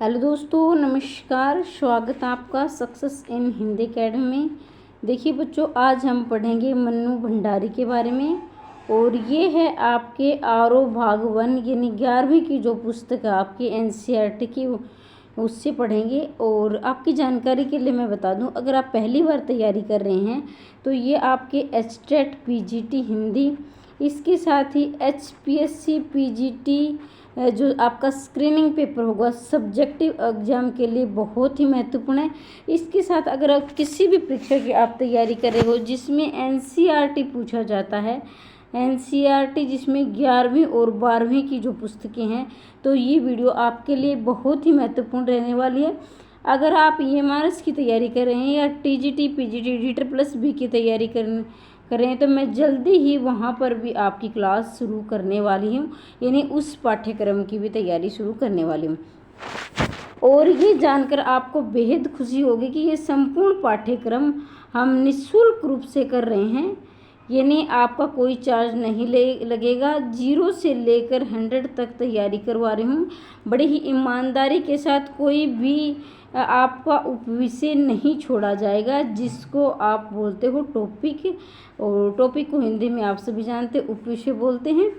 Hello दोस्तों, नमस्कार। स्वागत है आपका सक्सेस इन हिंदी अकेडमी में। देखिए बच्चों, आज हम पढ़ेंगे मन्नू भंडारी के बारे में। और ये है आपके आरो भाग 1 यानी 11वीं की जो पुस्तक है आपकी एनसीईआरटी की, उससे पढ़ेंगे। और आपकी जानकारी के लिए मैं बता दूं, अगर आप पहली बार तैयारी कर रहे हैं तो ये आपके एचटेट पीजीटी हिंदी, इसके साथ ही एचपीएससी पीजीटी जो आपका स्क्रीनिंग पेपर होगा सब्जेक्टिव एग्जाम के लिए बहुत ही महत्वपूर्ण है। इसके साथ अगर आप किसी भी परीक्षा की आप तैयारी कर रहे हो जिसमें एनसीईआरटी पूछा जाता है, एनसीईआरटी जिसमें 11वीं और 12वीं की जो पुस्तकें हैं, तो ये वीडियो आपके लिए बहुत ही महत्वपूर्ण रहने वाली है। अगर आप ईएमआरएस की तैयारी कर रहे हैं या टीजीटी पीजीटी डी++ की तैयारी करें तो मैं जल्दी ही वहाँ पर भी आपकी क्लास शुरू करने वाली हूँ, यानी उस पाठ्यक्रम की भी तैयारी शुरू करने वाली हूँ। और ये जानकर आपको बेहद खुशी होगी कि ये संपूर्ण पाठ्यक्रम हम निःशुल्क रूप से कर रहे हैं, यानी आपका कोई चार्ज नहीं लगेगा। 0 से लेकर 100 तक तैयारी करवा रही हूँ। बड़े ही ईमानदारी के साथ कोई भी आपका उपविषय नहीं छोड़ा जाएगा, जिसको आप बोलते हो टॉपिक, और टॉपिक को हिंदी में आप सभी जानते उपविषय बोलते हैं।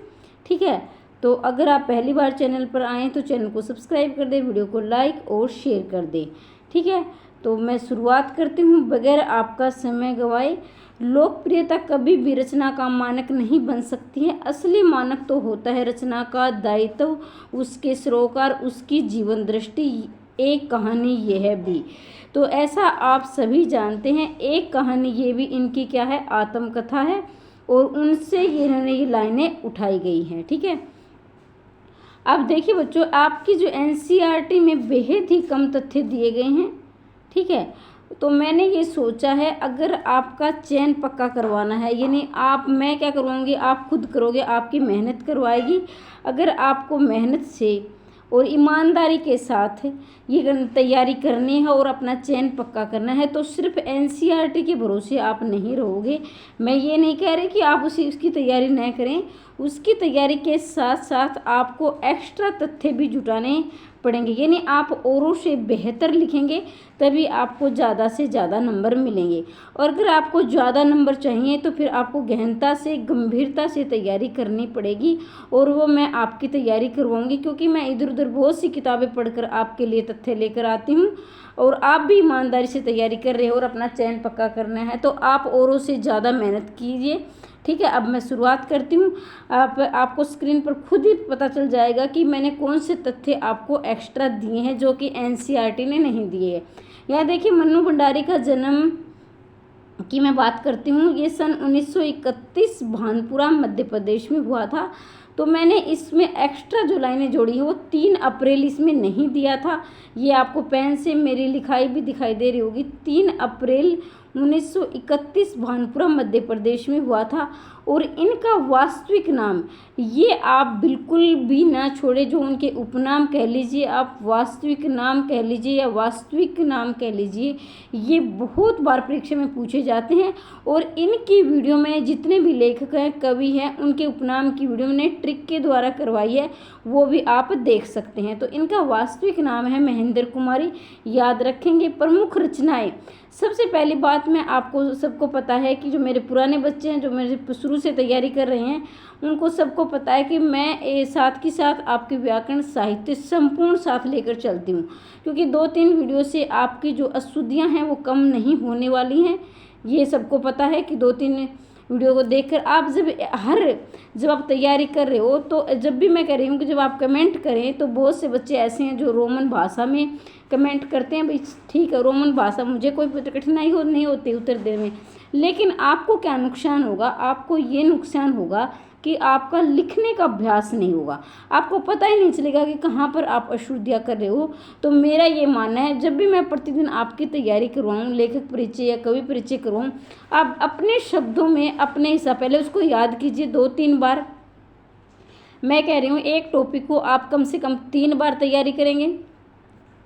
ठीक है, तो अगर आप पहली बार चैनल पर आएँ तो चैनल को सब्सक्राइब कर दें, वीडियो को लाइक और शेयर कर दें। ठीक है, तो मैं शुरुआत करती हूँ बगैर आपका समय गवाए। लोकप्रियता कभी भी रचना का मानक नहीं बन सकती है। असली मानक तो होता है रचना का दायित्व, उसके सरोकार, उसकी जीवन दृष्टि। एक कहानी यह भी, तो ऐसा आप सभी जानते हैं। एक कहानी ये भी इनकी क्या है, आत्मकथा है, और उनसे ये लाइनें उठाई गई हैं। ठीक है, अब देखिए बच्चों, आपकी जो एनसीईआरटी में बेहद ही कम तथ्य दिए गए हैं। ठीक है, तो मैंने ये सोचा है अगर आपका चयन पक्का करवाना है, यानी मैं क्या करूँगी, आप खुद करोगे, आपकी मेहनत करवाएगी। अगर आपको मेहनत से और ईमानदारी के साथ ये तैयारी करनी है और अपना चयन पक्का करना है, तो सिर्फ एनसीईआरटी के भरोसे आप नहीं रहोगे। मैं ये नहीं कह रही कि आप उसकी तैयारी न करें, उसकी तैयारी के साथ साथ आपको एक्स्ट्रा तथ्य भी जुटाने पड़ेंगे, यानी आप औरों से बेहतर लिखेंगे तभी आपको ज़्यादा से ज़्यादा नंबर मिलेंगे। और अगर आपको ज़्यादा नंबर चाहिए तो फिर आपको गहनता से, गंभीरता से तैयारी करनी पड़ेगी, और वो मैं आपकी तैयारी करवाऊंगी, क्योंकि मैं इधर उधर बहुत सी किताबें पढ़कर आपके लिए तथ्य लेकर आती हूँ। और आप भी ईमानदारी से तैयारी कर रहे हो और अपना चयन पक्का करना है, तो आप औरों से ज़्यादा मेहनत कीजिए। ठीक है, अब मैं शुरुआत करती हूँ। आपको स्क्रीन पर खुद ही पता चल जाएगा कि मैंने कौन से तथ्य आपको एक्स्ट्रा दिए हैं जो कि एनसीईआरटी ने नहीं दिए हैं। यहाँ देखिए, मन्नू भंडारी का जन्म की मैं बात करती हूँ, ये सन 1931 भानपुरा मध्य प्रदेश में हुआ था। तो मैंने इसमें एक्स्ट्रा जो लाइनें जोड़ी हैं वो 3 अप्रैल इसमें नहीं दिया था। ये आपको पेन से मेरी लिखाई भी दिखाई दे रही होगी। 3 अप्रैल 1931 भानपुरा मध्य प्रदेश में हुआ था। और इनका वास्तविक नाम ये आप बिल्कुल भी ना छोड़े, जो उनके उपनाम कह लीजिए, आप वास्तविक नाम कह लीजिए या वास्तविक नाम कह लीजिए, ये बहुत बार परीक्षा में पूछे जाते हैं। और इनकी वीडियो में जितने भी लेखक हैं, कवि हैं, उनके उपनाम की वीडियो मैंने ट्रिक के द्वारा करवाई है, वो भी आप देख सकते हैं। तो इनका वास्तविक नाम है महेंद्र कुमारी, याद रखेंगे। प्रमुख रचनाएं, सबसे पहली बात मैं आपको सबको पता है कि जो मेरे पुराने बच्चे हैं, जो मेरे शुरू से तैयारी कर रहे हैं, उनको सबको पता है कि मैं साथ के साथ आपके व्याकरण साहित्य संपूर्ण साथ लेकर चलती हूँ, क्योंकि 2-3 वीडियो से आपकी जो अशुद्धियाँ हैं वो कम नहीं होने वाली हैं। ये सबको पता है कि 2-3 वीडियो को देखकर आप जब आप तैयारी कर रहे हो, तो जब भी मैं कह रही हूँ कि जब आप कमेंट करें, तो बहुत से बच्चे ऐसे हैं जो रोमन भाषा में कमेंट करते हैं। भाई ठीक है, रोमन भाषा मुझे कोई कठिनाई नहीं होती उत्तर देने में, लेकिन आपको क्या नुकसान होगा, आपको ये नुकसान होगा कि आपका लिखने का अभ्यास नहीं होगा, आपको पता ही नहीं चलेगा कि कहाँ पर आप अशुद्धियाँ कर रहे हो। तो मेरा ये मानना है, जब भी मैं प्रतिदिन आपकी तैयारी करवाऊँ, लेखक परिचय या कवि परिचय करवाऊँ, आप अपने शब्दों में अपने हिसाब, पहले उसको याद कीजिए 2-3 बार। मैं कह रही हूँ एक टॉपिक को आप कम से कम 3 बार तैयारी करेंगे,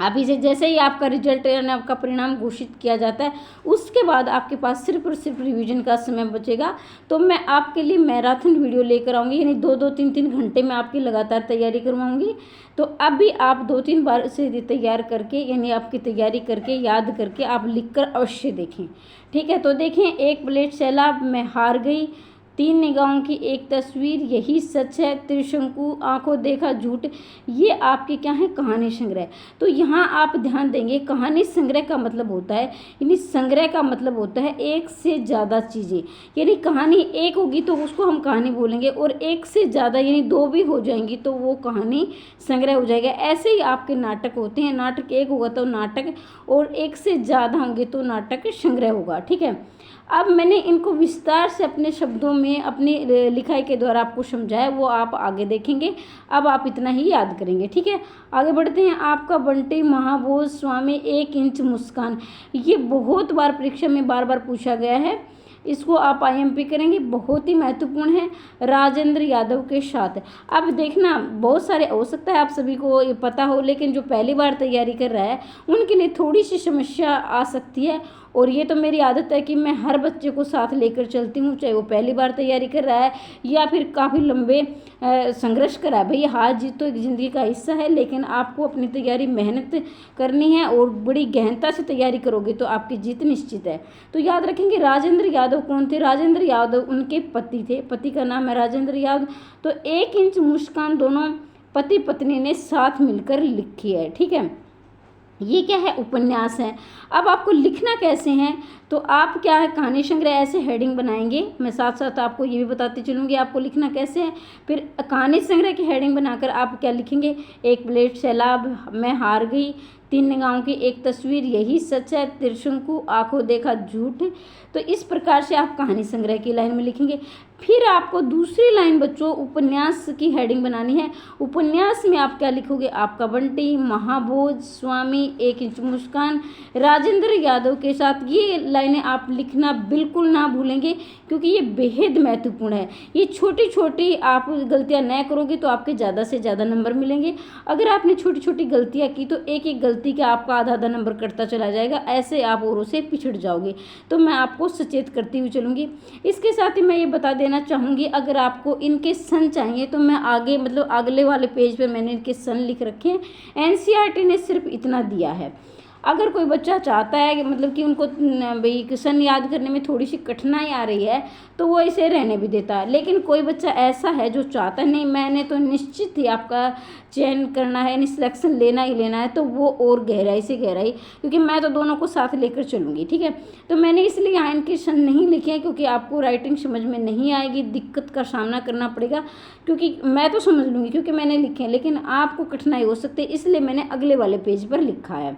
अभी से जैसे ही आपका रिजल्ट यानी आपका परिणाम घोषित किया जाता है, उसके बाद आपके पास सिर्फ और सिर्फ रिवीजन का समय बचेगा। तो मैं आपके लिए मैराथन वीडियो लेकर आऊँगी, यानी 2-2 3-3 घंटे में आपकी लगातार तैयारी करवाऊँगी। तो अभी आप 2-3 बार से तैयार करके, यानी आपकी तैयारी करके, याद करके आप लिख कर अवश्य देखें, ठीक है। तो देखें, एक प्लेट सैलाब, मैं हार गई, 3 निगाहों की एक तस्वीर, यही सच है, त्रिशंकु, आंखों देखा झूठ, ये आपके क्या है, कहानी संग्रह। तो यहाँ आप ध्यान देंगे, कहानी संग्रह का मतलब होता है, यानी संग्रह का मतलब होता है एक से ज़्यादा चीज़ें, यानी कहानी एक होगी तो उसको हम कहानी बोलेंगे, और एक से ज़्यादा यानी 2 भी हो जाएंगी तो वो कहानी संग्रह हो जाएगा। ऐसे ही आपके नाटक होते हैं, नाटक एक होगा तो नाटक, और एक से ज़्यादा होंगे तो नाटक संग्रह होगा, ठीक है। अब मैंने इनको विस्तार से अपने शब्दों में अपनी लिखाई के द्वारा आपको समझाया, वो आप आगे देखेंगे। अब आप इतना ही याद करेंगे, ठीक है। आगे बढ़ते हैं। आपका बंटी महाभोज स्वामी 1 इंच मुस्कान, ये बहुत बार परीक्षा में बार बार पूछा गया है, इसको आप IMP करेंगे, बहुत ही महत्वपूर्ण है। राजेंद्र यादव के साथ, अब देखना बहुत सारे हो सकता है आप सभी को ये पता हो, लेकिन जो पहली बार तैयारी कर रहा है उनके लिए थोड़ी सी समस्या आ सकती है। और ये तो मेरी आदत है कि मैं हर बच्चे को साथ लेकर चलती हूँ, चाहे वो पहली बार तैयारी कर रहा है या फिर काफ़ी लंबे संघर्ष कर रहा है। भाई हार जीत तो एक ज़िंदगी का हिस्सा है, लेकिन आपको अपनी तैयारी मेहनत करनी है और बड़ी गहनता से तैयारी करोगे तो आपकी जीत निश्चित है। तो याद रखेंगे, राजेंद्र यादव कौन थे? राजेंद्र यादव उनके पति थे, पति का नाम है राजेंद्र यादव। तो 1 इंच मुस्कान दोनों पति पत्नी ने साथ मिलकर लिखी है, ठीक है। ये क्या है? उपन्यास है। अब आपको लिखना कैसे है, तो आप क्या है, कहानी संग्रह ऐसे हेडिंग बनाएंगे, मैं साथ साथ आपको ये भी बताती चलूँगी आपको लिखना कैसे है। फिर कहानी संग्रह की हेडिंग बनाकर आप क्या लिखेंगे, 1 प्लेट सैलाब, मैं हार गई, 3 निगाहों की एक तस्वीर, यही सच है, त्रिशंकु, आंखों देखा झूठ। तो इस प्रकार से आप कहानी संग्रह की लाइन में लिखेंगे। फिर आपको दूसरी लाइन बच्चों उपन्यास की हेडिंग बनानी है। उपन्यास में आप क्या लिखोगे, आपका बंटी महाभोज स्वामी 1 इंच मुस्कान राजेंद्र यादव के साथ। ये लाइनें आप लिखना बिल्कुल ना भूलेंगे, क्योंकि ये बेहद महत्वपूर्ण है। ये छोटी छोटी आप गलतियां न करोगे तो आपके ज़्यादा से ज़्यादा नंबर मिलेंगे। अगर आपने छोटी छोटी गलतियां की तो एक एक गलती का आपका आधा आधा नंबर कटता चला जाएगा, ऐसे आप औरों से पिछड़ जाओगे। तो मैं आपको सचेत करती हुई चलूँगी। इसके साथ ही मैं ये बता देना चाहूँगी, अगर आपको इनके सन चाहिए तो मैं आगे मतलब अगले वाले पेज पे मैंने इनके सन लिख रखे हैं। NCERT ने सिर्फ इतना दिया है। अगर कोई बच्चा चाहता है कि मतलब कि उनको भाई सन याद करने में थोड़ी सी कठिनाई आ रही है तो वो इसे रहने भी देता है, लेकिन कोई बच्चा ऐसा है जो चाहता है नहीं मैंने तो निश्चित ही आपका चयन करना है, यानी सिलेक्शन लेना ही लेना है, तो वो और गहराई से गहराई, क्योंकि मैं तो दोनों को साथ लेकर चलूँगी, ठीक है। तो मैंने इसलिए यहाँ इनके सन नहीं लिखे हैं, क्योंकि आपको राइटिंग समझ में नहीं आएगी, दिक्कत का सामना करना पड़ेगा, क्योंकि मैं तो समझ लूँगी क्योंकि मैंने लिखे हैं, लेकिन आपको कठिनाई हो सकती है, इसलिए मैंने अगले वाले पेज पर लिखा है।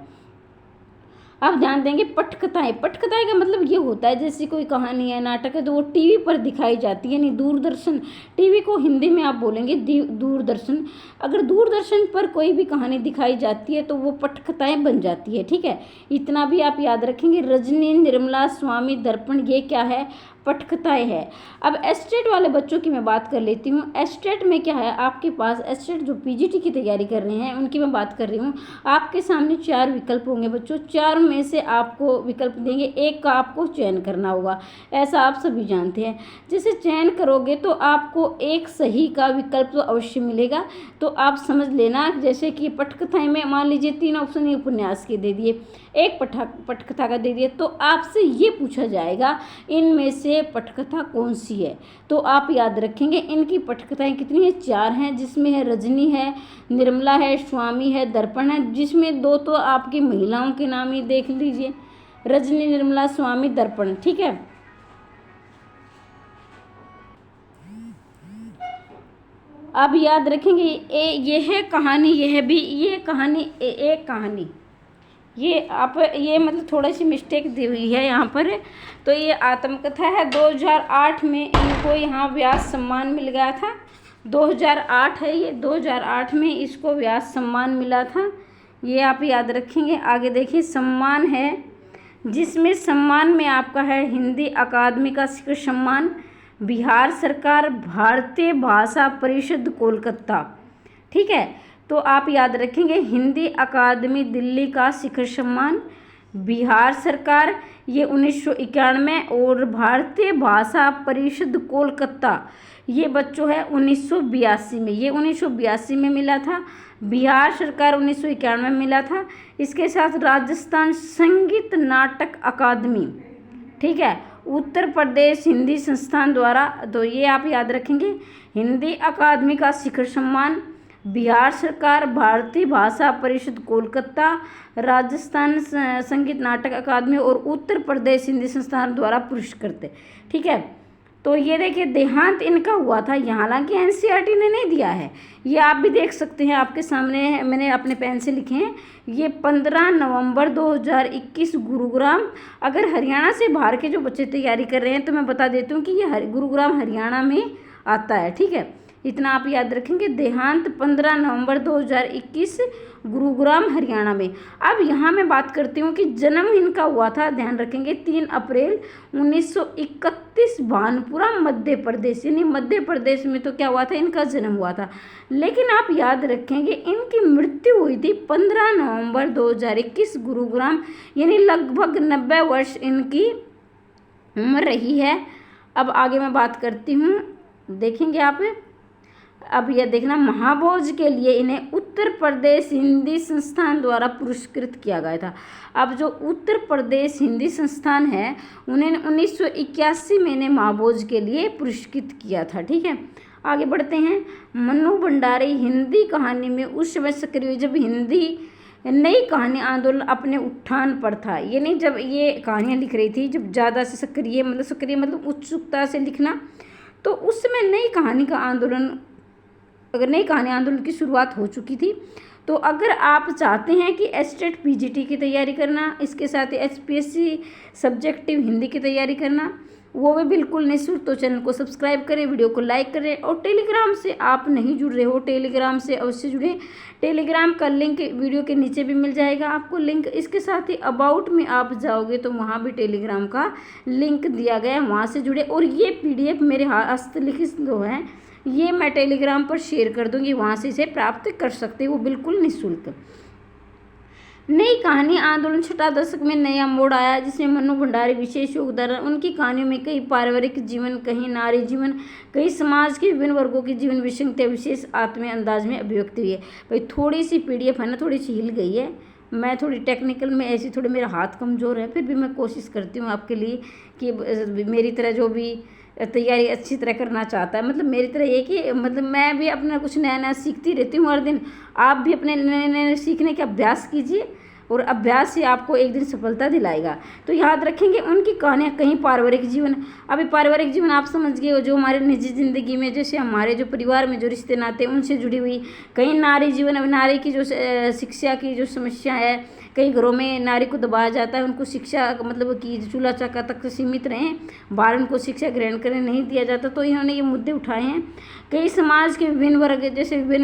अब ध्यान देंगे, पटकथाएं। पटकथाएं का मतलब ये होता है जैसे कोई कहानी है, नाटक है, तो वो टीवी पर दिखाई जाती है, यानी दूरदर्शन। टीवी को हिंदी में आप बोलेंगे दूरदर्शन। अगर दूरदर्शन पर कोई भी कहानी दिखाई जाती है तो वो पटकथाएं बन जाती है, ठीक है। इतना भी आप याद रखेंगे। रजनी, निर्मला, स्वामी, दर्पण, ये क्या है, पटकथाएं है। अब एस्टेट वाले बच्चों की मैं बात कर लेती हूँ। एस्टेट में क्या है, आपके पास एस्टेट जो PGT की तैयारी कर रहे हैं उनकी मैं बात कर रही हूँ। आपके सामने 4 विकल्प होंगे बच्चों, 4 में से आपको विकल्प देंगे, एक का आपको चयन करना होगा, ऐसा आप सभी जानते हैं। जैसे चयन करोगे तो आपको एक सही का विकल्प तो अवश्य मिलेगा, तो आप समझ लेना। जैसे कि पटकथाएं में मान लीजिए 3 ऑप्शन उपन्यास के दे दिए, एक पटकथा का दे दिए, तो आपसे ये पूछा जाएगा इनमें से पटकथा कौन सी है। तो आप याद रखेंगे इनकी पटकथाएं कितनी है, 4 हैं, जिसमें है रजनी है, निर्मला है, स्वामी है, दर्पण है, जिसमें 2 तो आपकी महिलाओं के नाम ही देख लीजिए, रजनी, निर्मला, स्वामी, दर्पण, ठीक है। अब याद रखेंगे ये है कहानी, ये है भी ये कहानी, एक कहानी, ये आप ये मतलब थोड़ी सी मिस्टेक दी हुई है यहाँ पर। तो ये आत्मकथा है, 2008 में इनको यहाँ व्यास सम्मान मिल गया था। 2008 है ये, 2008 में इसको व्यास सम्मान मिला था, ये आप याद रखेंगे। आगे देखिए, सम्मान है जिसमें सम्मान में आपका है हिंदी अकादमी का शिखर सम्मान, बिहार सरकार, भारतीय भाषा परिषद कोलकाता, ठीक है। तो आप याद रखेंगे हिंदी अकादमी दिल्ली का शिखर सम्मान, बिहार सरकार ये 1991, और भारतीय भाषा परिषद कोलकाता ये बच्चों है 1982 में, ये 1982 में मिला था। बिहार सरकार 1991 में मिला था। इसके साथ राजस्थान संगीत नाटक अकादमी, ठीक है, उत्तर प्रदेश हिंदी संस्थान द्वारा, तो ये आप याद रखेंगे हिंदी अकादमी का शिखर सम्मान, बिहार सरकार, भारतीय भाषा परिषद कोलकाता, राजस्थान संगीत नाटक अकादमी और उत्तर प्रदेश हिंदी संस्थान द्वारा पुरस्कृत, ठीक है। तो ये देखिए देहांत इनका हुआ था, हालांकि एनसीईआरटी ने नहीं दिया है, ये आप भी देख सकते हैं, आपके सामने है, मैंने अपने पेन से लिखे हैं। ये 15 नवंबर 2021 गुरुग्राम। अगर हरियाणा से बाहर के जो बच्चे तैयारी कर रहे हैं तो मैं बता देती हूँ कि ये गुरुग्राम हरियाणा में आता है, ठीक है, इतना आप याद रखेंगे। देहांत 15 नवंबर 2021 गुरुग्राम हरियाणा में। अब यहाँ मैं बात करती हूँ कि जन्म इनका हुआ था, ध्यान रखेंगे 3 अप्रैल 1931 भानपुरा मध्य प्रदेश, यानी मध्य प्रदेश में तो क्या हुआ था, इनका जन्म हुआ था। लेकिन आप याद रखेंगे इनकी मृत्यु हुई थी 15 नवंबर 2021 गुरुग्राम, यानी लगभग 90 वर्ष इनकी उम्र रही है। अब आगे मैं बात करती हूँ, देखेंगे आप, अब यह देखना, महाभोज के लिए इन्हें उत्तर प्रदेश हिंदी संस्थान द्वारा पुरस्कृत किया गया था। अब जो उत्तर प्रदेश हिंदी संस्थान है उन्हें 1981 में इन्हें महाभोज के लिए पुरस्कृत किया था, ठीक है। आगे बढ़ते हैं। मन्नू भंडारी हिंदी कहानी में उस समय सक्रिय हुए जब हिंदी नई कहानी आंदोलन अपने उत्थान पर था, यानी जब ये कहानियाँ लिख रही थी, जब ज़्यादा से सक्रिय मतलब उत्सुकता से लिखना, तो उस समय नई कहानी का आंदोलन, अगर नई कहानी आंदोलन की शुरुआत हो चुकी थी। तो अगर आप चाहते हैं कि एस्टेट पीजीटी की तैयारी करना, इसके साथ ही एचपीएससी सब्जेक्टिव हिंदी की तैयारी करना, वो भी बिल्कुल निःशुल्क, तो चैनल को सब्सक्राइब करें, वीडियो को लाइक करें, और टेलीग्राम से आप नहीं जुड़ रहे हो, टेलीग्राम से अवश्य जुड़ें। टेलीग्राम का लिंक वीडियो के नीचे भी मिल जाएगा आपको लिंक। इसके साथ ही अबाउट में आप जाओगे तो वहाँ भी टेलीग्राम का लिंक दिया गया है, वहाँ से जुड़े। और ये पीडीएफ मेरे हस्तलिखित जो है ये मैं टेलीग्राम पर शेयर कर दूंगी, वहाँ से इसे प्राप्त कर सकते हो, वो बिल्कुल निःशुल्क। नई कहानी आंदोलन छठा दशक में नया मोड़ आया, जिसमें मन्नू भंडारी विशेष योगदान। उनकी कहानियों में कई पारिवारिक जीवन, कहीं नारी जीवन, कई समाज के विभिन्न वर्गों की जीवन विषंगता विशेष आत्मीय अंदाज में अभिव्यक्त हुई है। भाई थोड़ी सी पीडीएफ है ना, थोड़ी सी हिल गई है, मैं थोड़ी टेक्निकल में ऐसी, थोड़े मेरा हाथ कमज़ोर है, फिर भी मैं कोशिश करती हूँ आपके लिए कि मेरी तरह जो भी तैयारी अच्छी तरह करना चाहता है, मतलब मेरी तरह ये कि मतलब मैं भी अपना कुछ नया नया सीखती रहती हूँ हर दिन। आप भी अपने नए नए सीखने का अभ्यास कीजिए, और अभ्यास ही आपको एक दिन सफलता दिलाएगा। तो याद रखेंगे उनकी कहानियाँ कहीं पारिवारिक जीवन, अभी पारिवारिक जीवन आप समझ गए हो, जो हमारे निजी ज़िंदगी में, जैसे हमारे जो परिवार में जो रिश्ते नाते उनसे जुड़ी हुई, कहीं नारी जीवन, अब नारी की जो शिक्षा की जो समस्या है, कई घरों में नारी को दबाया जाता है, उनको शिक्षा मतलब कि चूल्हा चौका तक सीमित रहें, बाहर उनको शिक्षा ग्रहण करने नहीं दिया जाता, तो इन्होंने ये मुद्दे उठाए हैं। कई समाज के विभिन्न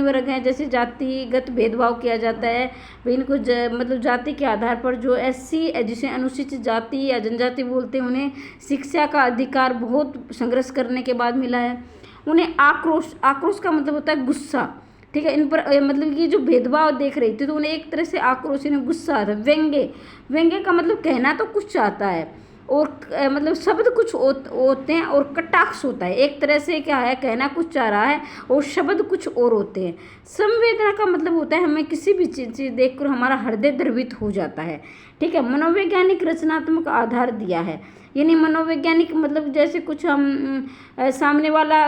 वर्ग हैं, जैसे जातिगत भेदभाव किया जाता है, इनको मतलब जाति के आधार पर जो एससी, जिसे अनुसूचित जाति या जनजाति बोलते हैं, उन्हें शिक्षा का अधिकार बहुत संघर्ष करने के बाद मिला है। उन्हें आक्रोश का मतलब होता है गुस्सा, ठीक है, इन पर मतलब ये जो भेदभाव देख रही थी तो उन्हें एक तरह से आक्रोश, इन्हें गुस्सा आता है। व्यंग्य का मतलब कहना तो कुछ चाहता है, और मतलब शब्द कुछ होते हैं, और कटाक्ष होता है, एक तरह से क्या है, कहना कुछ चाह रहा है और शब्द कुछ और होते हैं। संवेदना का मतलब होता है हमें किसी भी चीज़ देखकर हमारा हृदय द्रवित हो जाता है, ठीक है। मनोवैज्ञानिक रचनात्मक आधार दिया है, यानी मनोवैज्ञानिक मतलब जैसे कुछ हम सामने वाला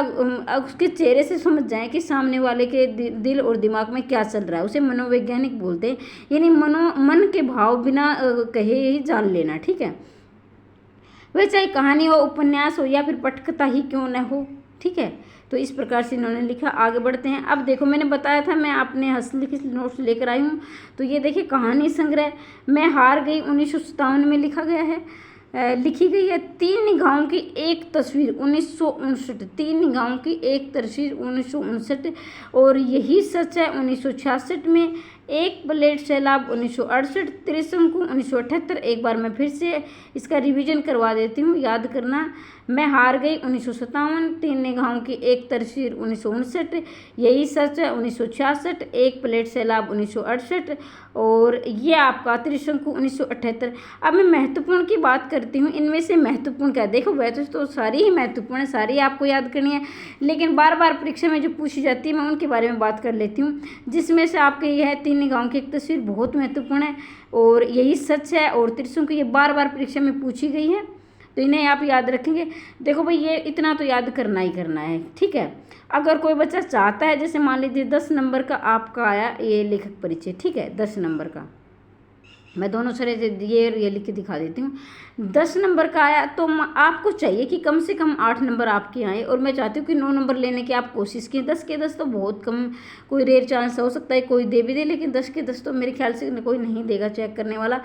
उसके चेहरे से समझ जाएं कि सामने वाले के दिल और दिमाग में क्या चल रहा है, उसे मनोवैज्ञानिक बोलते हैं, यानी मन के भाव बिना कहे ही जान लेना, ठीक है। वह चाहे कहानी हो, उपन्यास हो, या फिर पटकथा ही क्यों न हो, ठीक है। तो इस प्रकार से इन्होंने लिखा। आगे बढ़ते हैं। अब देखो मैंने बताया था मैं अपने हस्तलिखित नोट्स लेकर आई हूँ, तो ये देखिए कहानी संग्रह मैं हार गई 1957 में लिखा गया है, लिखी गई है। 3 निगाहों की एक तस्वीर 1959, 3 निगाहों की एक तस्वीर 1959, और यही सच है 1966 में एक प्लेट सैलाब 1968, त्रिशंकु 1978। एक बार मैं फिर से इसका रिवीजन करवा देती हूँ, याद करना। मैं हार गई 1957, तीन निगाहों की एक तरसीर 1959, यही सच है 1966, एक प्लेट सैलाब 1968 और ये आपका त्रिशंकु 1978। अब मैं महत्वपूर्ण की बात करती हूँ, इनमें से महत्वपूर्ण क्या, देखो वैसे तो सारी ही महत्वपूर्ण है, सारी आपको याद करनी है, लेकिन बार बार परीक्षा में जो पूछी जाती है मैं उनके बारे में बात कर लेती हूँ। जिसमें से आपके यह है तीन निगाहों की एक तस्वीर, बहुत महत्वपूर्ण है और यही सच है, और त्रिशंकु ये बार बार परीक्षा में पूछी गई है, तो इन्हें आप याद रखेंगे। देखो भाई ये इतना तो याद करना ही करना है, ठीक है। अगर कोई बच्चा चाहता है, जैसे मान लीजिए 10 नंबर का आपका आया ये लेखक परिचय, ठीक है, 10 नंबर का, मैं दोनों सरे ये लिख के दिखा देती हूँ। 10 नंबर का आया तो आपको चाहिए कि कम से कम 8 नंबर आपके आए, और मैं चाहती हूँ कि 9 नंबर लेने की आप कोशिश की। 10 के 10 तो बहुत कम, कोई रेयर चांस हो सकता है कोई दे भी दे, लेकिन 10 के 10 तो मेरे ख्याल से कोई नहीं देगा चेक करने वाला।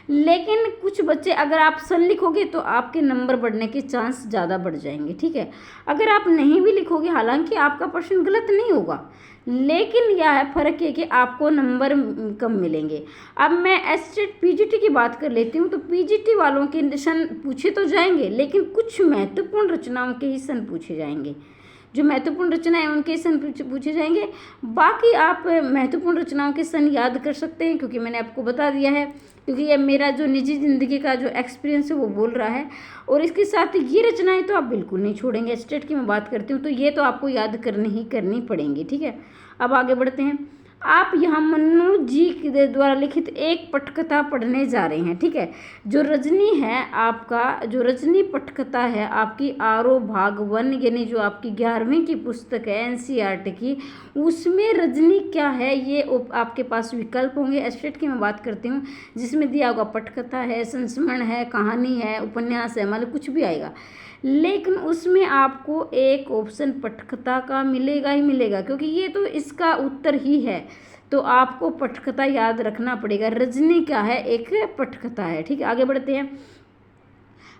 लेकिन कुछ बच्चे अगर आप सन लिखोगे तो आपके नंबर बढ़ने के चांस ज़्यादा बढ़ जाएंगे, ठीक है। अगर आप नहीं भी लिखोगे, हालांकि आपका प्रश्न गलत नहीं होगा, लेकिन यह है फ़र्क है कि आपको नंबर कम मिलेंगे। अब मैं एसटेट पीजीटी की बात कर लेती हूँ, तो पीजीटी वालों के सन पूछे तो जाएंगे, लेकिन कुछ महत्वपूर्ण रचनाओं के ही सन पूछे जाएंगे। जो महत्वपूर्ण रचना है उनके सन पूछे जाएंगे। बाकी आप महत्वपूर्ण रचनाओं के सन याद कर सकते हैं, क्योंकि मैंने आपको बता दिया है, क्योंकि ये मेरा जो निजी ज़िंदगी का जो एक्सपीरियंस है वो बोल रहा है। और इसके साथ ये रचनाएं तो आप बिल्कुल नहीं छोड़ेंगे। स्टेट की मैं बात करती हूँ तो ये तो आपको याद करनी पड़ेंगी, ठीक है। अब आगे बढ़ते हैं। आप यहाँ मन्नू जी के द्वारा लिखित एक पटकथा पढ़ने जा रहे हैं, ठीक है। जो रजनी है आपका, जो रजनी पटकथा है आपकी आरो भाग 1, यानी जो आपकी 11वीं की पुस्तक है एनसीईआरटी की, उसमें रजनी क्या है ये आपके पास विकल्प होंगे। एस्टेट की मैं बात करती हूँ, जिसमें दिया होगा पटकथा है, संस्मरण है, कहानी है, उपन्यास है, मतलब कुछ भी आएगा, लेकिन उसमें आपको एक ऑप्शन पटकथा का मिलेगा ही मिलेगा, क्योंकि ये तो इसका उत्तर ही है। तो आपको पटकथा याद रखना पड़ेगा। रजनी क्या है, एक पटकथा है, ठीक है। आगे बढ़ते हैं।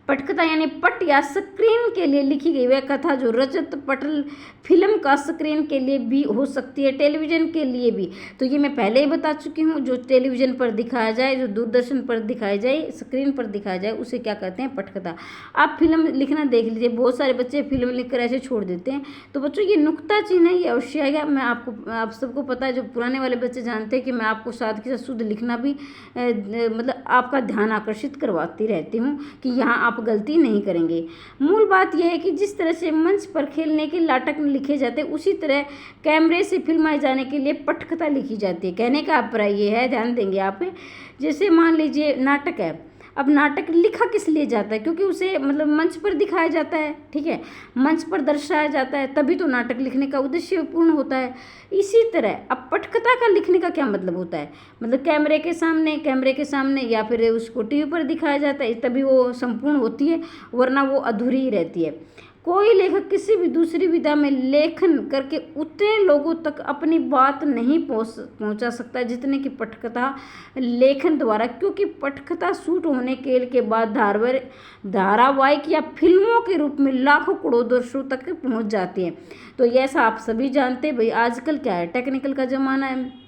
पटकथा यानी पट या स्क्रीन के लिए लिखी गई वह कथा जो रचित पटल फिल्म का स्क्रीन के लिए भी हो सकती है, टेलीविज़न के लिए भी। तो ये मैं पहले ही बता चुकी हूँ, जो टेलीविज़न पर दिखाया जाए, जो दूरदर्शन पर दिखाया जाए, स्क्रीन पर दिखाया जाए, उसे क्या कहते हैं, पटकथा। आप फिल्म लिखना देख लीजिए, बहुत सारे बच्चे फिल्म लिखकर ऐसे छोड़ देते हैं। तो बच्चों ये नुक्ता चिन्ह है, ये अवश्य आएगा। मैं आप सबको पता है, जो पुराने वाले बच्चे जानते हैं कि मैं आपको साथ के साथ शुद्ध लिखना भी मतलब आपका ध्यान आकर्षित करवाती रहती हूँ कि यहाँ आप गलती नहीं करेंगे। मूल बात यह है कि जिस तरह से मंच पर खेलने के नाटक लिखे जाते हैं, उसी तरह कैमरे से फिल्माए जाने के लिए पटकथा लिखी जाती है। कहने का अभिप्राय ये है, ध्यान देंगे आप। जैसे मान लीजिए नाटक है, अब नाटक लिखा किस लिए जाता है, क्योंकि उसे मतलब मंच पर दिखाया जाता है, ठीक है, मंच पर दर्शाया जाता है, तभी तो नाटक लिखने का उद्देश्य पूर्ण होता है। इसी तरह अब पटकथा का लिखने का क्या मतलब होता है, मतलब कैमरे के सामने या फिर उसको टीवी पर दिखाया जाता है, तभी वो संपूर्ण होती है, वरना वो अधूरी ही रहती है। कोई लेखक किसी भी दूसरी विधा में लेखन करके उतने लोगों तक अपनी बात नहीं पहुंचा सकता जितने कि पटकथा लेखन द्वारा, क्योंकि पटकथा शूट होने के बाद धारावाहिक या फिल्मों के रूप में लाखों करोड़ों दर्शकों तक पहुंच जाती है। तो ये ऐसा आप सभी जानते हैं भाई, आजकल क्या है, टेक्निकल का ज़माना है।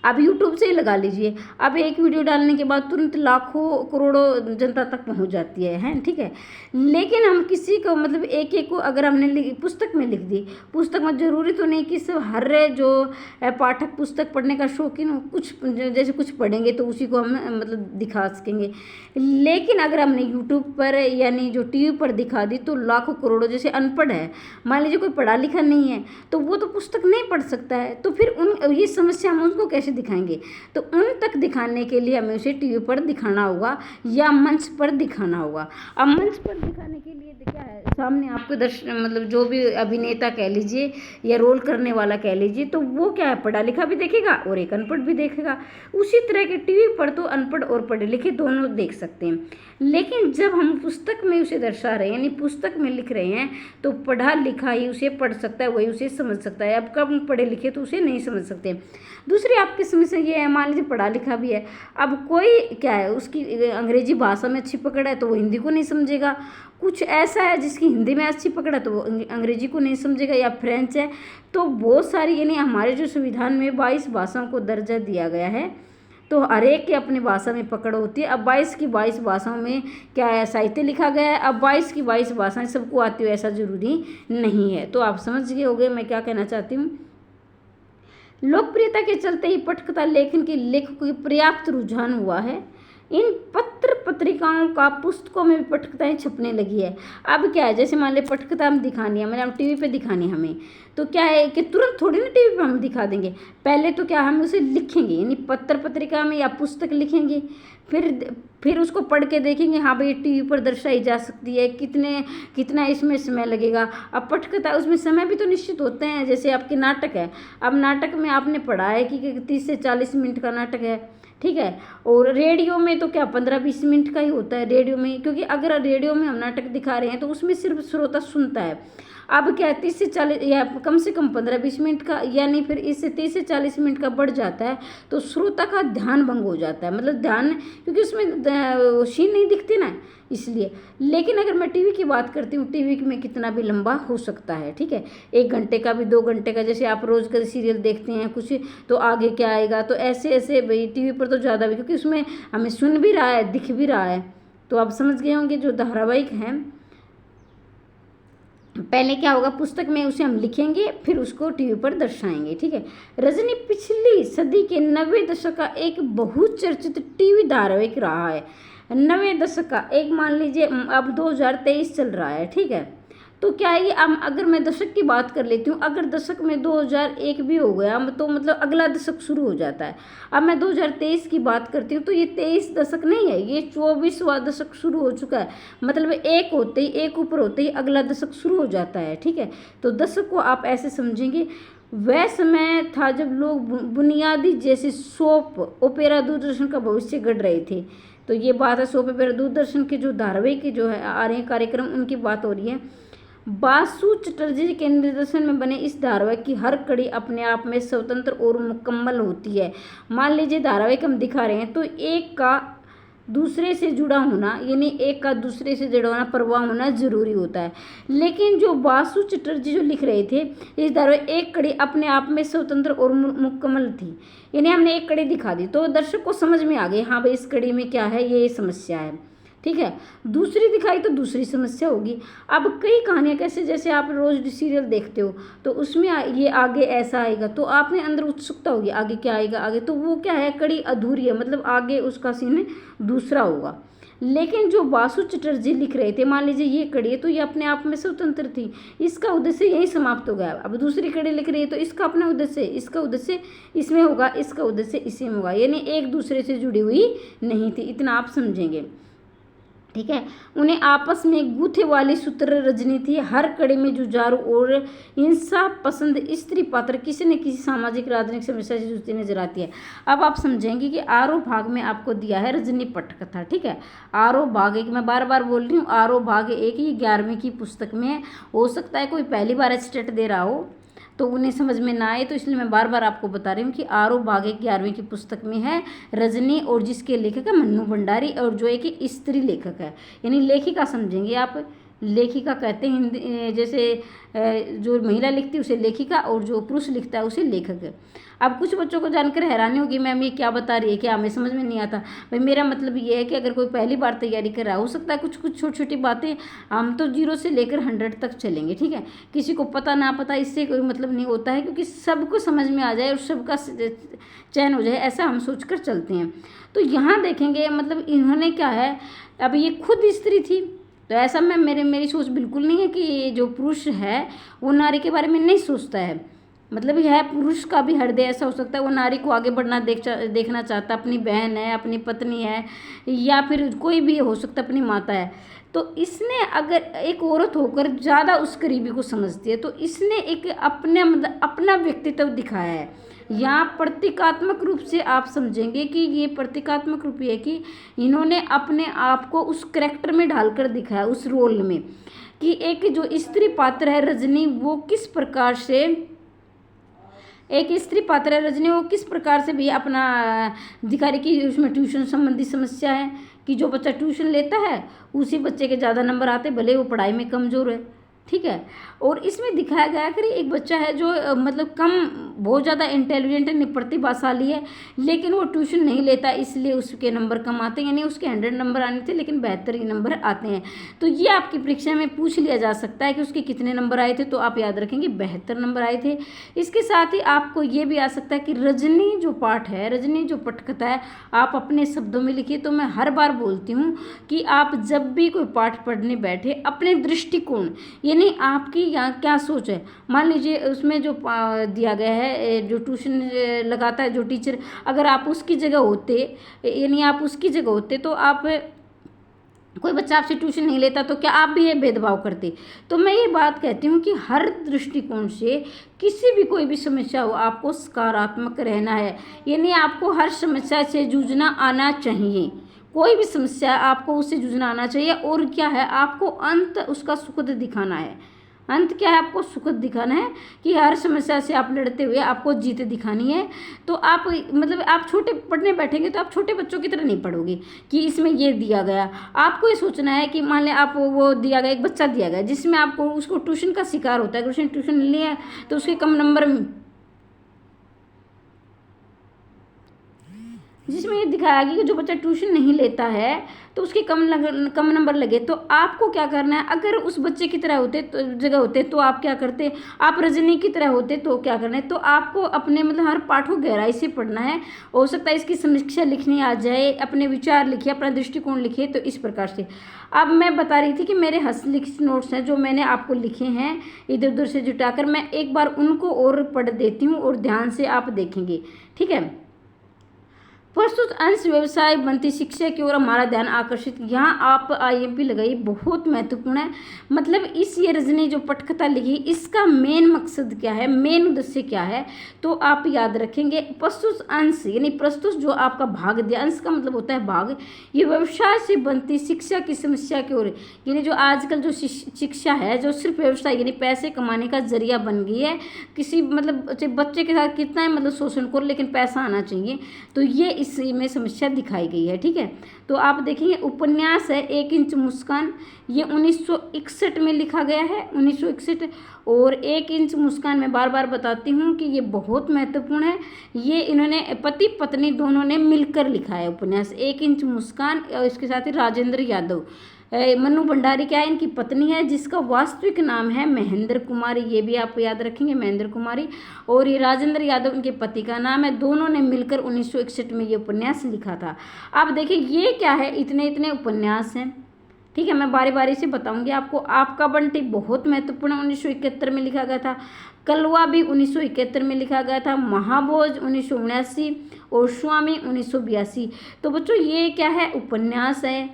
आप यूट्यूब से ही लगा लीजिए, अब एक वीडियो डालने के बाद तुरंत लाखों करोड़ों जनता तक पहुंच जाती है, ठीक है। लेकिन हम किसी को मतलब एक को अगर हमने पुस्तक में लिख दी, पुस्तक में ज़रूरी तो नहीं कि सब हर जो पाठक पुस्तक पढ़ने का शौकीन हो, कुछ जैसे कुछ पढ़ेंगे तो उसी को हम मतलब दिखा सकेंगे। लेकिन अगर हमने यूट्यूब पर यानी जो टीवी पर दिखा दी तो लाखों करोड़ों, जैसे अनपढ़ है, मान लीजिए कोई पढ़ा लिखा नहीं है, तो वो तो पुस्तक नहीं पढ़ सकता है, तो फिर ये समस्या हम उनको कैसे दिखाएंगे। तो उन तक दिखाने के लिए हमें उसे टीवी पर दिखाना होगा या मंच पर दिखाना होगा। अब मंच पर दिखाने के लिए क्या है, सामने आपको मतलब जो भी अभिनेता कह लीजिए या रोल करने वाला कह लीजिए, तो वो क्या है, पढ़ा लिखा भी देखेगा और एक अनपढ़ भी देखेगा। उसी तरह के टीवी पर तो अनपढ़ और पढ़े लिखे दोनों देख सकते हैं। लेकिन जब हम पुस्तक में उसे दर्शा रहे हैं, यानी पुस्तक में लिख रहे हैं, तो पढ़ा लिखा ही उसे पढ़ सकता है, वही उसे समझ सकता है। अब कब पढ़े लिखे तो उसे नहीं समझ सकते। दूसरी आप आपके समझ से ये है, मान लीजिए पढ़ा लिखा भी है, अब कोई क्या है उसकी अंग्रेजी भाषा में अच्छी पकड़ है तो वो हिंदी को नहीं समझेगा, कुछ ऐसा है जिसकी हिंदी में अच्छी पकड़ है तो वो अंग्रेजी को नहीं समझेगा, या फ्रेंच है। तो बहुत सारी, यानी हमारे जो संविधान में 22 भाषाओं को दर्जा दिया गया है, तो हर एक की अपनी भाषा में पकड़ होती है। अब 22 की 22 भाषाओं में क्या है, साहित्य लिखा गया है। अब 22 की 22 भाषाएं सबको आती हो ऐसा जरूरी नहीं है। तो आप समझ गए होंगे मैं क्या कहना चाहती हूँ। लोकप्रियता के चलते ही पटकथा लेखन के लेखकों की पर्याप्त रुझान हुआ है। इन पत्र पत्रिकाओं का पुस्तकों में भी पटकथाएं छपने लगी है। अब क्या है, जैसे मान ले पटकथा हम दिखानी है, मतलब टीवी पे दिखानी है हमें, तो क्या है कि तुरंत थोड़ी ना टीवी पे हम दिखा देंगे, पहले तो क्या हम उसे लिखेंगे, यानी पत्र पत्रिका में या पुस्तक लिखेंगे, फिर उसको पढ़ के देखेंगे, हाँ भाई टीवी पर दर्शाई जा सकती है, कितना इसमें समय लगेगा। अब पटकथा उसमें समय भी तो निश्चित होते हैं, जैसे आपके नाटक है, अब नाटक में आपने पढ़ा है कि 30 से 40 मिनट का नाटक है, ठीक है। और रेडियो में तो क्या 15-20 मिनट का ही होता है रेडियो में, क्योंकि अगर रेडियो में हम नाटक दिखा रहे हैं तो उसमें सिर्फ श्रोता सुनता है। अब क्या 30 से 40 या कम से कम 15-20 मिनट का, यानी फिर इससे 30 से 40 मिनट का बढ़ जाता है तो श्रोता का ध्यान भंग हो जाता है, मतलब ध्यान, क्योंकि उसमें सीन नहीं दिखती ना, इसलिए। लेकिन अगर मैं टीवी की बात करती हूँ, टीवी में कितना भी लंबा हो सकता है, ठीक है, 1 घंटे का भी, 2 घंटे का, जैसे आप रोज़ का सीरियल देखते हैं कुछ, तो आगे क्या आएगा, तो ऐसे ऐसे भाई टीवी पर तो ज़्यादा भी, क्योंकि उसमें हमें सुन भी रहा है, दिख भी रहा है। तो आप समझ गए होंगे जो धारावाहिक हैं, पहले क्या होगा, पुस्तक में उसे हम लिखेंगे, फिर उसको टीवी पर दर्शाएंगे, ठीक है। रजनी पिछली सदी के 90 दशक का एक बहुचर्चित टीवी धारावाहिक रहा है। 90 दशक का, एक मान लीजिए अब 2023 चल रहा है, ठीक है, तो क्या है, अब अगर मैं दशक की बात कर लेती हूँ, अगर दशक में 2001 भी हो गया तो मतलब अगला दशक शुरू हो जाता है। अब मैं 2023 की बात करती हूँ तो ये 23 दशक नहीं है, ये 24वां दशक शुरू हो चुका है, मतलब एक होते ही, एक ऊपर होते ही अगला दशक शुरू हो जाता है, ठीक है। तो दशक को आप ऐसे समझेंगे, वह समय था जब लोग बुनियादी जैसे सोप ओपेरा दूरदर्शन का भविष्य गढ़ रहे थे। तो ये बात है, सोप ओपेरा दूरदर्शन के जो धारावाहिक जो है आ रहे हैं कार्यक्रम, उनकी बात हो रही है। बासु चटर्जी के निर्देशन में बने इस धारावाहिक की हर कड़ी अपने आप में स्वतंत्र और मुकम्मल होती है। मान लीजिए धारावाहिक हम दिखा रहे हैं तो एक का दूसरे से जुड़ा होना, यानी एक का दूसरे से जुड़ा होना, प्रभाव होना जरूरी होता है। लेकिन जो बासु चटर्जी जो लिख रहे थे इस धारावाहिक, एक कड़ी अपने आप में स्वतंत्र और मुकम्मल थी, यानी हमने एक कड़ी दिखा दी तो दर्शक को समझ में आ गई, हाँ भाई इस कड़ी में क्या है, ये समस्या है, ठीक है। दूसरी दिखाई तो दूसरी समस्या होगी। अब कई कहानियाँ कैसे, जैसे आप रोज सीरियल देखते हो तो उसमें ये आगे ऐसा आएगा तो आपने अंदर उत्सुकता होगी आगे क्या आएगा आगे, तो वो क्या है, कड़ी अधूरी है, मतलब आगे उसका सीन दूसरा होगा। लेकिन जो बासु चटर्जी लिख रहे थे, मान लीजिए ये कड़ी है तो ये अपने आप में स्वतंत्र थी, इसका उद्देश्य यही समाप्त हो गया। अब दूसरी कड़ी लिख रही है तो इसका अपना उद्देश्य, इसका उद्देश्य इसमें होगा, इसका उद्देश्य इसी में होगा, यानी एक दूसरे से जुड़ी हुई नहीं थी, इतना आप समझेंगे, ठीक है। उन्हें आपस में गूथे वाली सूत्र रजनी थी, हर कड़ी में जुझारू और इंसाफ पसंद स्त्री पात्र किसी न किसी सामाजिक राजनीतिक समस्या से जूझती नजर आती है। अब आप समझेंगे कि आरो भाग में आपको दिया है रजनी पटकथा, ठीक है। आरो भाग एक, मैं बार बार बोल रही हूँ, आरो भाग एक ही 11वीं की पुस्तक में है। हो सकता है कोई पहली बार स्टेट दे रहा हो तो उन्हें समझ में ना आए, तो इसलिए मैं बार बार आपको बता रही हूँ कि आरो भाग 11वीं की पुस्तक में है रजनी, और जिसके लेखक है मन्नू भंडारी, और जो एक स्त्री लेखक है, यानी लेखिका समझेंगे आप, लेखिका कहते हैं हिंदी, जैसे जो महिला लिखती है उसे लेखिका और जो पुरुष लिखता है उसे लेखक है। अब कुछ बच्चों को जानकर हैरानी होगी, मैम ये क्या बता रही है, क्या हमें समझ में नहीं आता। भाई मेरा मतलब ये है कि अगर कोई पहली बार तैयारी कर रहा है, हो सकता है कुछ कुछ छोटी छोटी बातें, हम तो 0 से लेकर 100 तक चलेंगे, ठीक है। किसी को पता ना पता इससे कोई मतलब नहीं होता है, क्योंकि सबको समझ में आ जाए और सबका चयन हो जाए, ऐसा हम सोच कर चलते हैं। तो यहाँ देखेंगे मतलब इन्होंने क्या है, अब ये खुद स्त्री थी तो ऐसा मैं मेरी सोच बिल्कुल नहीं है कि जो पुरुष है वो नारी के बारे में नहीं सोचता है, मतलब यह पुरुष का भी हृदय ऐसा हो सकता है, वो नारी को आगे बढ़ना देखना चाहता, अपनी बहन है, अपनी पत्नी है, या फिर कोई भी हो सकता, अपनी माता है। तो इसने अगर एक औरत होकर ज़्यादा उस करीबी को समझती है तो इसने एक अपने मतलब अपना व्यक्तित्व दिखाया है। यहाँ प्रतीकात्मक रूप से आप समझेंगे कि ये प्रतीकात्मक रूप है कि इन्होंने अपने आप को उस करैक्टर में ढालकर दिखाया, उस रोल में, कि एक जो स्त्री पात्र है रजनी, वो किस प्रकार से एक स्त्री पात्र है रजनी, वो किस प्रकार से भी अपना दिखा रही कि उसमें ट्यूशन संबंधी समस्या है कि जो बच्चा ट्यूशन लेता है उसी बच्चे के ज़्यादा नंबर आते, भले वो पढ़ाई में कमज़ोर है। ठीक है। और इसमें दिखाया गया कि एक बच्चा है जो मतलब कम बहुत ज़्यादा इंटेलिजेंट है, प्रतिभाशाली है, लेकिन वो ट्यूशन नहीं लेता, इसलिए उसके नंबर कम आते हैं। यानी उसके 100 नंबर आने थे लेकिन 72 नंबर आते हैं। तो ये आपकी परीक्षा में पूछ लिया जा सकता है कि उसके कितने नंबर आए थे, तो आप याद रखेंगे 72 नंबर आए थे। इसके साथ ही आपको ये भी आ सकता है कि रजनी जो पाठ है, रजनी जो पटकथा है, आप अपने शब्दों में लिखिए। तो मैं हर बार बोलती हूँ कि आप जब भी कोई पाठ पढ़ने बैठे, अपने दृष्टिकोण यानी आपकी यहाँ क्या सोच है, मान लीजिए उसमें जो दिया गया है, जो ट्यूशन लगाता है जो टीचर, अगर आप उसकी जगह होते, यानी आप उसकी जगह होते, तो आप कोई बच्चा आपसे ट्यूशन नहीं लेता तो क्या आप भी ये भेदभाव करते? तो मैं ये बात कहती हूँ कि हर दृष्टिकोण से किसी भी कोई भी समस्या हो, आपको सकारात्मक रहना है, यानी आपको हर समस्या से जूझना आना चाहिए। कोई भी समस्या आपको उससे जूझना आना चाहिए। और क्या है, आपको अंत उसका सुखद दिखाना है। अंत क्या है, आपको सुखद दिखाना है कि हर समस्या से आप लड़ते हुए आपको जीत दिखानी है। तो आप मतलब आप छोटे पढ़ने बैठेंगे तो आप छोटे बच्चों की तरह नहीं पढ़ोगे कि इसमें ये दिया गया। आपको ये सोचना है कि मान लें आप वो दिया गया, एक बच्चा दिया गया जिसमें आपको उसको ट्यूशन का शिकार होता है, अगर उसने ट्यूशन लिया तो उसके कम नंबर, जिसमें ये दिखाया गया कि जो बच्चा ट्यूशन नहीं लेता है तो उसके कम नंबर लगे। तो आपको क्या करना है, अगर उस बच्चे की तरह होते तो जगह होते तो आप क्या करते, आप रजनी की तरह होते तो क्या करना है, तो आपको अपने मतलब हर पाठ को गहराई से पढ़ना है। हो सकता है इसकी समीक्षा लिखनी आ जाए, अपने विचार लिखिए, अपना दृष्टिकोण लिखिए। तो इस प्रकार से अब मैं बता रही थी कि मेरे हस्तलिखित नोट्स हैं जो मैंने आपको लिखे हैं इधर उधर से जुटाकर, मैं एक बार उनको और पढ़ देती हूँ और ध्यान से आप देखेंगे। ठीक है। प्रस्तुत अंश व्यवसाय बनती शिक्षा की ओर हमारा ध्यान आकर्षित। यहाँ आप IMP लगाइए, बहुत महत्वपूर्ण है। मतलब इस ये रजनी जो पटकथा लिखी, इसका मेन मकसद क्या है, मेन उद्देश्य क्या है, तो आप याद रखेंगे। प्रस्तुत अंश यानी प्रस्तुत जो आपका भाग दिया, अंश का मतलब होता है भाग, ये व्यवसाय से बनती शिक्षा की समस्या की ओर, यानी जो आजकल जो शिक्षा है जो सिर्फ व्यवसाय यानी पैसे कमाने का जरिया बन गई है। किसी मतलब बच्चे के साथ कितना है मतलब शोषण करो लेकिन पैसा आना चाहिए, तो ये इसी में समस्या दिखाई गई है। ठीक है। तो आप देखेंगे उपन्यास है 1 इंच मुस्कान, ये 1961 में लिखा गया है, 1961। और 1 इंच मुस्कान मैं बार बार बताती हूँ कि ये बहुत महत्वपूर्ण है। ये इन्होंने पति पत्नी दोनों ने मिलकर लिखा है उपन्यास 1 इंच मुस्कान। और इसके साथ ही राजेंद्र यादव, मन्नू भंडारी क्या है, इनकी पत्नी है, जिसका वास्तविक नाम है महेंद्र कुमारी, ये भी आप याद रखेंगे महेंद्र कुमारी। और ये राजेंद्र यादव इनके पति का नाम है। दोनों ने मिलकर 1961 में ये उपन्यास लिखा था। आप देखिए ये क्या है, इतने इतने उपन्यास हैं। ठीक है, मैं बारी बारी से बताऊंगी आपको। आपका बंटी बहुत महत्वपूर्ण 1971 में लिखा गया था। कलवा भी 1971 में लिखा गया था। महाभोज 1979 और स्वामी 1982। तो बच्चों ये क्या है, उपन्यास है,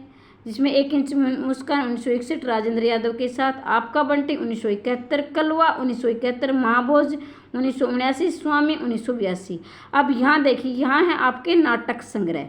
जिसमें 1 इंच मुस्कान 1961 राजेंद्र यादव के साथ, आपका बंटी 1971, कलवा 1971, महाभोज 1979, स्वामी 1982। अब यहाँ देखिए, यहाँ है आपके नाटक संग्रह।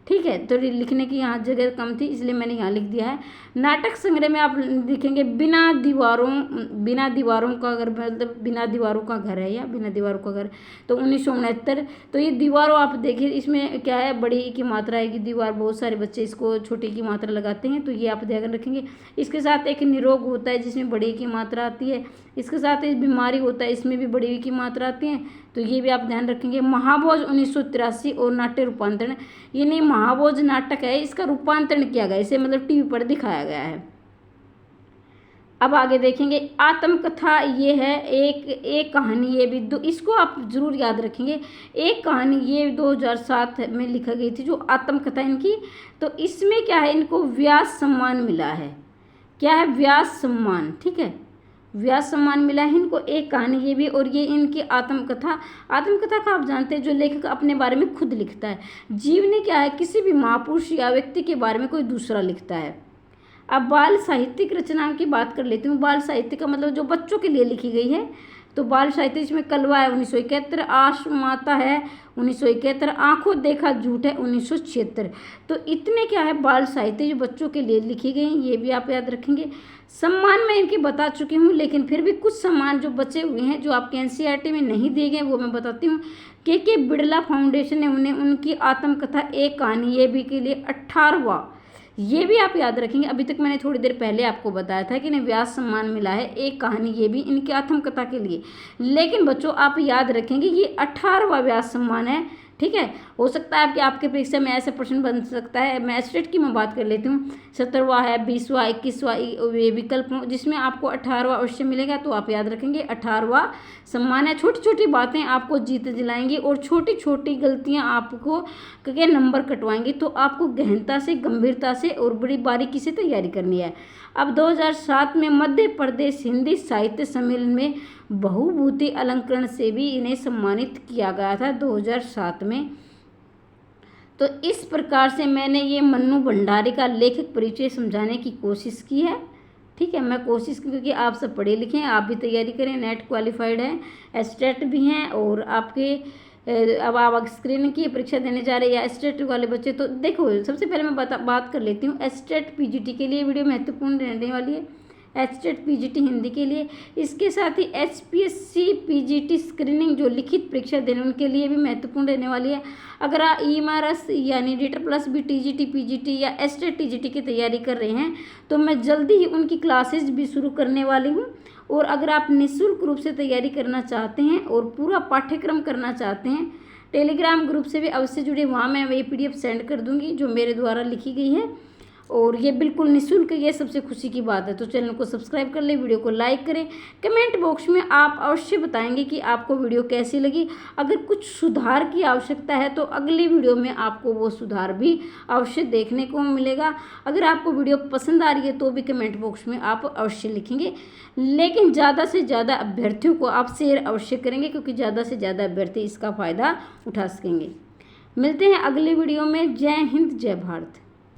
ठीक है, तो लिखने की यहाँ जगह कम थी इसलिए मैंने यहाँ लिख दिया है। नाटक संग्रह में आप लिखेंगे बिना दीवारों का अगर मतलब बिना दीवारों का घर है या बिना दीवारों का घर, तो 1969। तो ये दीवारों आप देखिए इसमें क्या है, बड़ी की मात्रा आएगी दीवार, बहुत सारे बच्चे इसको छोटी की मात्रा लगाते हैं, तो ये आप ध्यान रखेंगे। इसके साथ एक निरोग होता है जिसमें बड़ी की मात्रा आती है। इसके साथ एक बीमारी होता है, इसमें भी बड़ी की मात्रा आती है, तो ये भी आप ध्यान रखेंगे। महाभोज 1983 और नाट्य रूपांतरण, यानी महाभोज नाटक है, इसका रूपांतरण किया गया, इसे मतलब टीवी पर दिखाया गया है। अब आगे देखेंगे आत्मकथा, ये है एक कहानी, ये भी इसको आप जरूर याद रखेंगे। एक कहानी ये 2007 में लिखा गई थी जो आत्मकथा इनकी। तो इसमें क्या है, इनको व्यास सम्मान मिला है। क्या है, व्यास सम्मान। ठीक है, व्यास सम्मान मिला है इनको। एक कहानी ये भी, और ये इनकी आत्मकथा का आप जानते हैं जो लेखक अपने बारे में खुद लिखता है। जीवनी क्या है, किसी भी महापुरुष या व्यक्ति के बारे में कोई दूसरा लिखता है। अब बाल साहित्यिक रचनाओं की बात कर लेती हूँ। बाल साहित्य का मतलब जो बच्चों के लिए लिखी गई है, तो बाल साहित्य में कलवा है 1971, आश माता है 1971, आंखों देखा झूठ है 1976। तो इतने क्या है बाल साहित्य जो बच्चों के लिए लिखी गई, ये भी आप याद रखेंगे। सम्मान मैं इनके बता चुकी हूँ, लेकिन फिर भी कुछ सम्मान जो बचे हुए हैं जो आपके एनसीईआरटी में नहीं दिए गए वो मैं बताती हूँ। के बिड़ला फाउंडेशन ने उन्हें उनकी आत्मकथा एक कहानी ये भी के लिए 18वां, ये भी आप याद रखेंगे। अभी तक मैंने थोड़ी देर पहले आपको बताया था कि इन्हें व्यास सम्मान मिला है एक कहानी, ये भी इनकी आत्मकथा के लिए। लेकिन बच्चों आप याद रखेंगे ये 18वां व्यास सम्मान है, ठीक है। हो सकता है कि आपके परीक्षा में ऐसे प्रश्न बन सकता है। मैं स्टेट की मैं बात कर लेती हूँ, 17वां है, 20वां, 21वां ये विकल्प जिसमें आपको 18वां अवश्य मिलेगा। तो आप याद रखेंगे 18वां सम्मान है। छोटी छोटी बातें आपको जीत दिलाएंगी और छोटी छोटी गलतियाँ आपको के नंबर कटवाएंगी। तो आपको गहनता से, गंभीरता से और बड़ी बारीकी से तैयारी करनी है। अब 2007 में मध्य प्रदेश हिंदी साहित्य सम्मेलन में बहुभूति अलंकरण से भी इन्हें सम्मानित किया गया था 2007 में। तो इस प्रकार से मैंने ये मन्नू भंडारी का लेखक परिचय समझाने की कोशिश की है, ठीक है। मैं कोशिश की क्योंकि आप सब पढ़े लिखे हैं, आप भी तैयारी करें, नेट क्वालिफाइड है, एस्टेट भी हैं और आपके अब आप स्क्रीनिंग की परीक्षा देने जा रहे हैं या एस्टेट वाले बच्चे, तो देखो सबसे पहले मैं बात कर लेती हूँ एस्टेट पीजीटी के लिए वीडियो महत्वपूर्ण रहने वाली है, एस्टेट पीजीटी हिंदी के लिए। इसके साथ ही एचपीएससी पीजीटी स्क्रीनिंग जो लिखित परीक्षा देने उनके लिए भी महत्वपूर्ण रहने वाली है। अगर आप ईएमआरएस यानी डीटर प्लस भी टीजीटी पीजीटी या एस्टेट टीजीटी की तैयारी कर रहे हैं तो मैं जल्दी ही उनकी क्लासेज भी शुरू करने वाली हूँ। और अगर आप निःशुल्क रूप से तैयारी करना चाहते हैं और पूरा पाठ्यक्रम करना चाहते हैं, टेलीग्राम ग्रुप से भी अवश्य जुड़े, वहाँ मैं ये पीडीएफ सेंड कर दूँगी जो मेरे द्वारा लिखी गई है और ये बिल्कुल निःशुल्क, ये सबसे खुशी की बात है। तो चैनल को सब्सक्राइब कर लें, वीडियो को लाइक करें, कमेंट बॉक्स में आप अवश्य बताएंगे कि आपको वीडियो कैसी लगी। अगर कुछ सुधार की आवश्यकता है तो अगली वीडियो में आपको वो सुधार भी अवश्य देखने को मिलेगा। अगर आपको वीडियो पसंद आ रही है तो भी कमेंट बॉक्स में आप अवश्य लिखेंगे, लेकिन ज़्यादा से ज़्यादा अभ्यर्थियों को आप शेयर अवश्य करेंगे क्योंकि ज़्यादा से ज़्यादा अभ्यर्थी इसका फ़ायदा उठा सकेंगे। मिलते हैं अगली वीडियो में। जय हिंद, जय भारत।